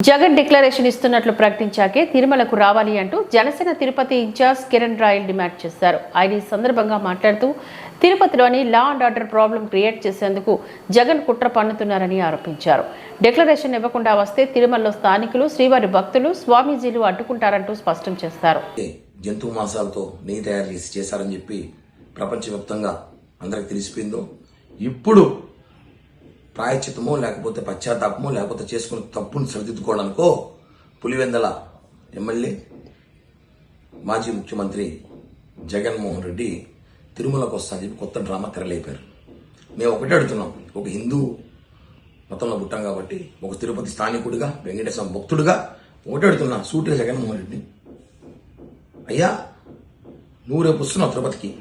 Jagan declaration ఇస్తున్నట్లు ప్రకటించాకే తిరుమలకు రావాలి అంటూ జనసేన తిరుపతి ఇన్ఛార్జ్ కిరణ్ రాయల్ డిమాండ్ చేశారు. ఆయన ఈ సందర్భంగా మాట్లాడుతూ తిరుపతిలోని law and order problem create చేసేందుకు జగన్ కుట్ర పన్నుతున్నారని ఆరోపించారు. డిక్లరేషన్ ఇవ్వకుండా వస్తే తిరుమలలో స్థానికులు, శ్రీవారి భక్తులు, స్వామీజీలు అడ్డుకుంటారంటూ స్పష్టం చేశారు. జంతు మాంసాలతో నెయ్యి తయారు చేశారని చెప్పి ప్రపంచవ్యాప్తంగా అందరికి తెలిసిపోయిందో, ఇప్పుడు ప్రాయశ్చిత్తమో లేకపోతే పశ్చాత్తాపమో లేకపోతే చేసుకున్న తప్పును సరిదిద్దుకోవడానికో పులివెందల ఎమ్మెల్యే మాజీ ముఖ్యమంత్రి జగన్మోహన్ రెడ్డి తిరుమలకు వస్తానని చెప్పి కొత్త డ్రామా తెరలేపారు. మేము ఒకటే అడుగుతున్నాం, ఒక హిందూ మతంలో పుట్టాం కాబట్టి, ఒక తిరుపతి స్థానికుడిగా, వెంకటేశ్వర భక్తుడిగా ఒకటే అడుగుతున్నా సూటిగా జగన్మోహన్ రెడ్డి, అయ్యా నువ్వు రేపు వస్తున్నావు తిరుపతికి,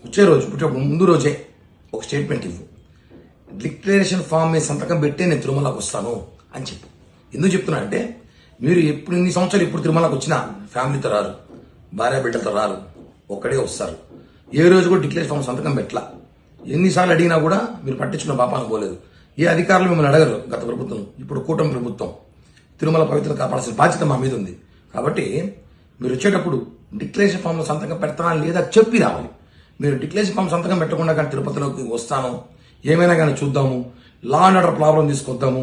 వచ్చే రోజు పుట్టినప్పుడు ముందు రోజే ఒక స్టేట్మెంట్ ఇవ్వు, డిక్లరేషన్ ఫామ్ మీద సంతకం పెట్టే నేను తిరుమలకు వస్తాను అని చెప్పు. ఎందుకు చెప్తున్నా అంటే, మీరు ఎప్పుడు ఇన్ని సంవత్సరాలు ఇప్పుడు తిరుమలకు వచ్చినా ఫ్యామిలీతో రారు, భార్య బిడ్డలతో రారు, ఒక్కడే వస్తారు. ఏ రోజు కూడా డిక్లరేషన్ ఫామ్ సంతకం పెట్టలా. ఎన్నిసార్లు అడిగినా కూడా మీరు పట్టించుకున్న పాపానికి పోలేదు. ఏ అధికారులు మిమ్మల్ని అడగరు. గత ప్రభుత్వం, ఇప్పుడు కూటమి ప్రభుత్వం తిరుమల పవిత్రత కాపాడాల్సిన బాధ్యత మా మీద ఉంది. కాబట్టి మీరు వచ్చేటప్పుడు డిక్లరేషన్ ఫామ్లో సంతకం పెడతానా లేదా చెప్పి రావాలి. మీరు డిక్లరేషన్ ఫామ్ సంతకం పెట్టకుండా కానీ తిరుపతిలోకి వస్తాను, ఏమైనా కానీ చూద్దాము, లా అండ్ ఆర్డర్ ప్రాబ్లం తీసుకొద్దాము,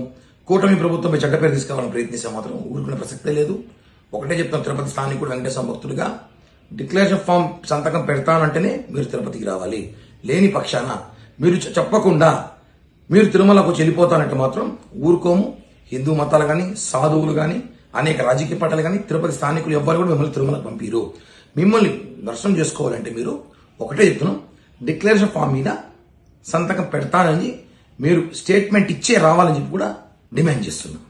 కూటమి ప్రభుత్వంపై చెడ్డ పేరు తీసుకురావాలని ప్రయత్నిస్తే మాత్రం ఊరుకునే ప్రసక్తే లేదు. ఒకటే చెప్తాను, తిరుపతి స్థానికుడు వెంకటేశ్వర భక్తుడిగా డిక్లరేషన్ ఫామ్ సంతకం పెడతానంటేనే మీరు తిరుపతికి రావాలి. లేని పక్షాన మీరు చెప్పకుండా మీరు తిరుమలకు వచ్చి వెళ్ళిపోతానంటే మాత్రం ఊరుకోము. హిందూ మతాలు కానీ, సాధువులు కానీ, అనేక రాజకీయ పార్టీలు కానీ, తిరుపతి స్థానికులు ఎవ్వరు కూడా మిమ్మల్ని తిరుమలకు పంపిరు. మిమ్మల్ని దర్శనం చేసుకోవాలంటే మీరు ఒకటే చెప్తున్నాం, డిక్లరేషన్ ఫామ్ మీద సంతకం పెడతానని మీరు స్టేట్మెంట్ ఇచ్చే రావాలని చెప్పి కూడా డిమాండ్ చేస్తున్నాం.